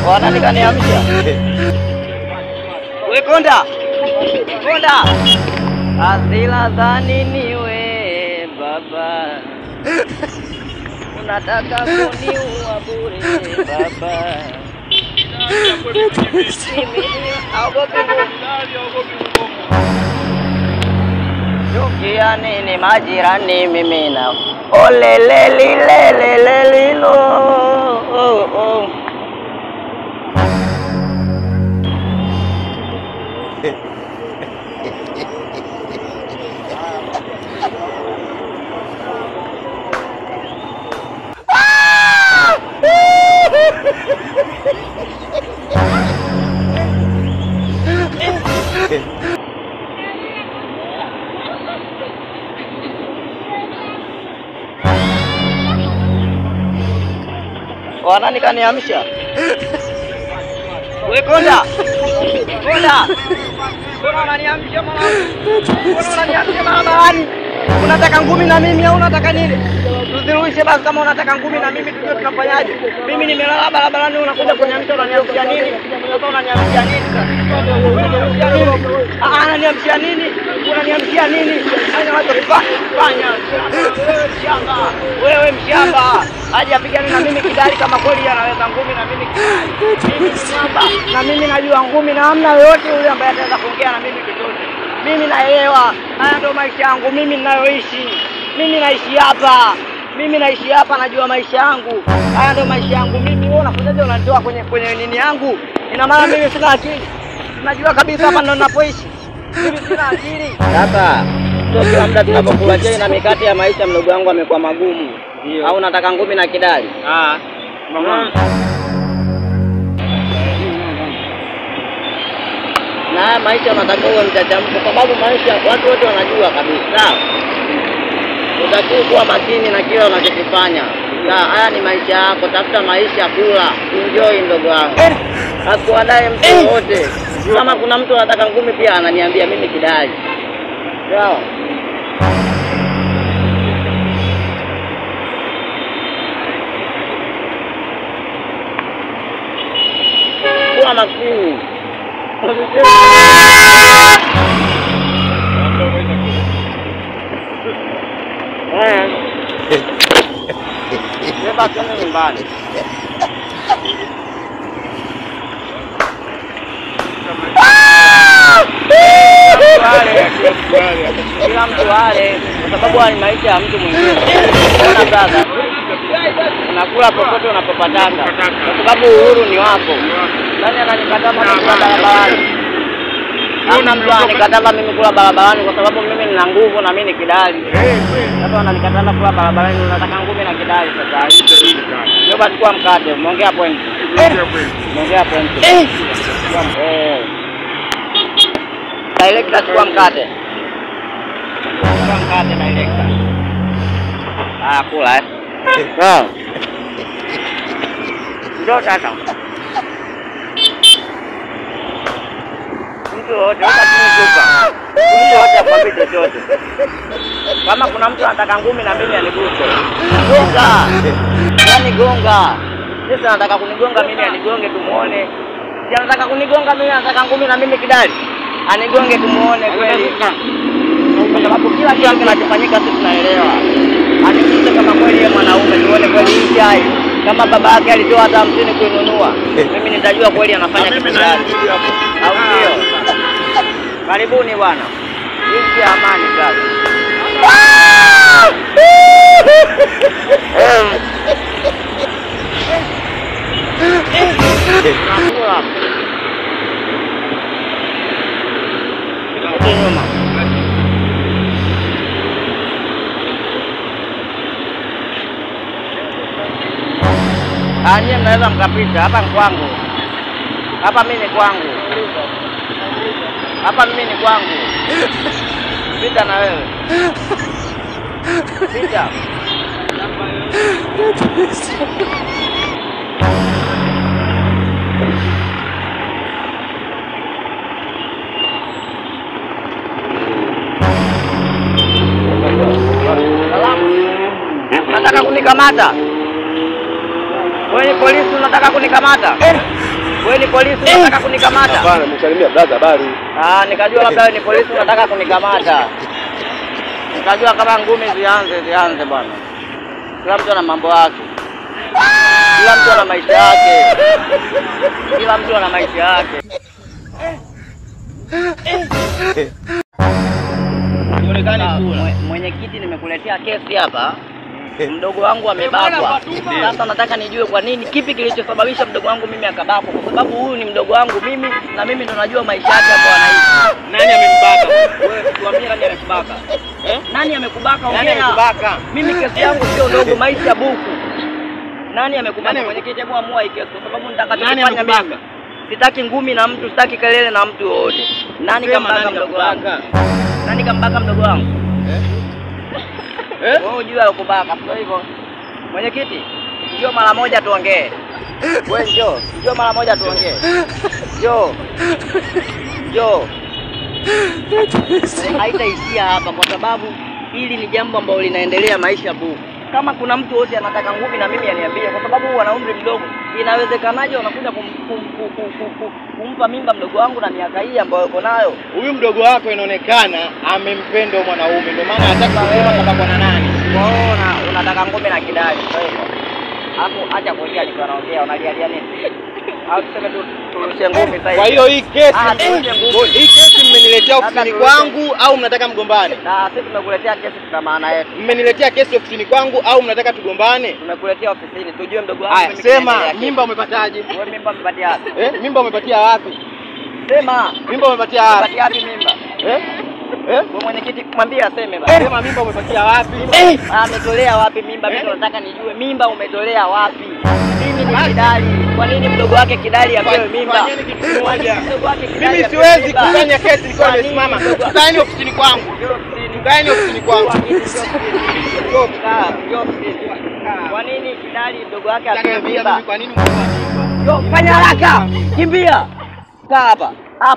Wana nikaniamsha. We konda. Konda. Asila dhani niwe baba. Unataka kuniua bure baba. Chukia nini majirani mimi na olelelilelelelilo. Wana nikaniamsha. We konda. Konda. Mbona unaniamsha mwanangu? Mbona unaniamsha barabarani? Unataka ngumi na mimi au unataka nini? Tuziruishe basi kama unataka ngumi na mimi tujue tunafanyaje. Mimi nimelala barabarani unakuja kuniamsha unaniamsha nini? Sasa unaniamsha nini sasa? Unaniamsha nini? Unaniamsha nini? Fanya watu fanya. Mshamba. Wewe mshamba. Aje apigane na mimi kidali kama kweli anaweza ngumi na mimi kidali. Mimi mshamba na mimi najua ngumi na hamna yote yule ambaye ataweza kuongea na mimi chochote. Mimi naelewa. Haya ndio maisha yangu mimi ninayoishi. Mimi naishi hapa. Mimi naishi hapa najua maisha yangu. Haya ndio maisha yangu mimi. Wewe unakujaje unanitoa kwenye nini yangu? Ina maana mimi sina akili. Najua kabisa hapa ndo ninapoishi. Mimi sina akili. Sasa sio kila muda tunapokula chai na mikate ya maisha mdogo wangu amekuwa magumu. Ndio. Au unataka ngumi na kidali? Mama. Na maisha unataka uwe mchachamko kwa sababu maisha watu wote wanajua kabisa. Utakiwa kuwa makini na kile unachokifanya. Haya ni maisha yako, tafuta maisha, kula, enjoy ndogo wangu. Hakuandae mtu wote. Kama kuna mtu anataka ngumi pia ananiambia mimi kidali. Sawa. Kuwa makini. Beba kama nyumbani. Kila mtu wale kwa sababu ni maisha ya mtu mwingine. Ona brother. Unakula popote unapopataka kwa sababu uhuru ni wako. Nani ananikataa mimi kula barabarani? Hamna mtu ananikataa mimi kula barabarani kwa sababu mimi nina nguvu na mimi ni kidali. Sasa ananikataa kula barabarani unataka ngumi na kidali sasa. Ndio basi kwa mkate, umeongea point. Umeongea point. Director kwa mkate. Kwa mkate director. Kula Ndio sasa. Mtu wote hatakupa. Mtu wote akwambie chochote. Kama kuna mtu anataka ngumi na mimi aniguse. Gonga. Yaani gonga. Sasa anataka kunigonga mimi anigonge tumuone. Si anataka kunigonga mimi anataka ngumi na mimi kidali. Anigonge tumuone kweli. Kwa sababu kila kitu kinachofanyika sisi tunaelewa. Anikuze kama kweli yeye mwanaume tuone kweli hii chai. Kama baba yake alitoa hata 50 kuinunua. Mimi nitajua kweli anafanya kitu gani. Au sio? Karibuni bwana. Hii amani sasa. Anye mnaweza mkapita hapa kwangu. Hapa mimi ni kwangu. Hapa mimi ni kwangu. Pita na wewe. Pita. kunikamata? Wewe ni polisi unataka kunikamata? Wewe ni polisi unataka kunikamata? Hapana, msalimia brother habari. Nikajua labda wewe ni polisi unataka kunikamata. Nikajua kama ngumi zianze bwana. Kila mtu ana mambo yake. Kila mtu ana maisha yake. Kila mtu ana maisha yake. Mwenyekiti, nimekuletea kesi hapa. Mdogo wangu amebakwa. Sasa nataka nijue kwa nini, kipi kilichosababisha mdogo wangu mimi akabakwa? Kwa sababu huyu ni mdogo wangu mimi na mimi ndo najua maisha yake hapo anaishi. Nani amembaka? Wewe tuambie nani amekubaka? Nani amekubaka? Ongea. Nani amekubaka? Mimi kesi yangu sio ndogo, maisha buku. Nani amekubaka? Mwenyekiti, hebu amua hii kesi kwa sababu nitakachofanya mimi. Sitaki ngumi na mtu, sitaki kelele na mtu yote. Nani kambaka mdogo wangu? Nani kambaka mdogo wangu? Wewe unajua alokubaka, sio hivyo? Mwenyekiti, njoo mara moja tuongee. Wewe njoo mara moja tuongee. Njoo. Haitaishia hapa kwa sababu hili ni jambo ambalo linaendelea maisha buku. Kama kuna mtu wote anataka ngumi na mimi aniambie, kwa sababu wana umri mdogo. Inawezekanaje unakuja kumpa mimba mdogo wangu na miaka hii ambayo uko nayo? Huyu mdogo wako inaonekana amempenda mwanaume, ndio maana anataka kusema kama kwa nani. Waona unataka ngumi na kidali, kwa hivyo. Hapo acha kuongea alikuwa anaongea, unalialia nini? Au tuseme tu turushe ngumi sasa hivi. Kwa hiyo hii kesi mmeniletea ofisini kwangu au mnataka mgombane? Na sisi tumekuletea kesi kwa maana yetu. Mmeniletea kesi ofisini kwangu au mnataka tugombane? Tumekuletea ofisini tujue mdogo wangu mimi. Sema mimba umepataje? Wewe mimba umepatia wapi? Mimba umepatia wapi? Sema mimba umepatia wapi? Umepatia wapi mimba? Wewe mwenyekiti mwambie aseme basi. Sema mimba umepatia wapi? Ametolea wapi mimba? Mimi nataka nijue mimba umetolea wapi? Mimi ni kidali. Kwa nini mdogo wake kidali apewe mimba? Mimi siwezi kufanya kesi nikiwa nimesimama. Tukaeni ofisini kwangu. Tukaeni ofisini kwangu. Kwa nini kidali mdogo wake apewe mimba? Kwa nini fanya haraka. Kimbia. Kaa hapa. Kaa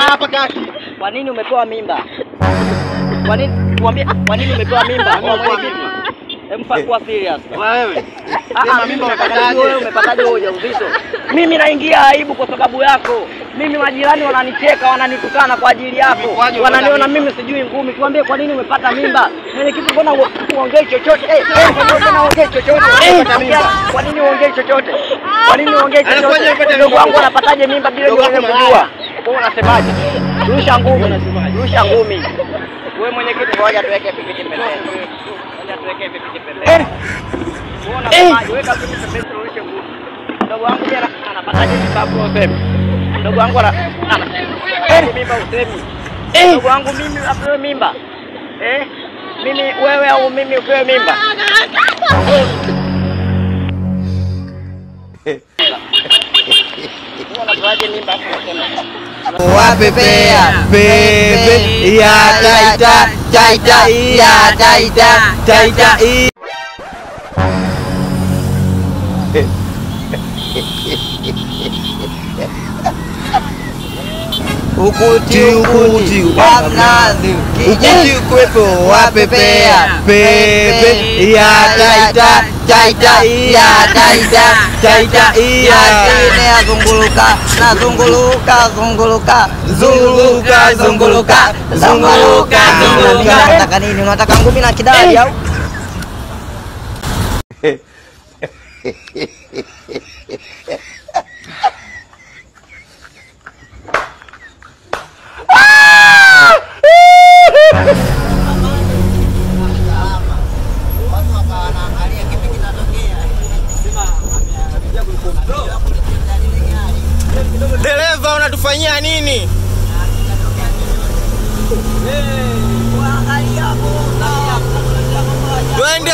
hapa kati. Kwa nini umepewa mimba? Kwa nini? Tuambie kwa nini umepewa mimba? Kwa serious. Wewe. Mimba umepataje? Wewe umepataje ujauzito? Mimi naingia aibu kwa sababu yako. Mimi majirani wananicheka, wananitukana kwa ajili yako. Wananiona mimi sijui ngumi. Tuambie kwa nini umepata mimba? Mwenyekiti, mbona uongee chochote? Mbona uongee chochote? Kwa nini uongee chochote? Kwa nini uongee chochote? Ndugu wangu anapataje mimba bila wewe kujua? Wewe unasemaje? Rusha ngumi. Wewe mwenyekiti, ngoja tuweke pikiti pembeni. Tuweke pikiti pembeni. Weka pikiti pembeni, turushe ngumi. Ndugu wangu pia anapataje mimba hapo useme? Ndugu wangu ana mimba usemi. Ndugu wangu mimi apewe mimba. Mimi wewe au mimi upewe mimba? Unapataje mimba hapo useme? Wapepea pepe ya taita ya taita ukuti wamnazi kijiji kwepo wapepea pepe ya taita ya taita ya zunguluka unataka nini? Unataka ngumi na kidali au? Dereva unatufanyia nini? Twende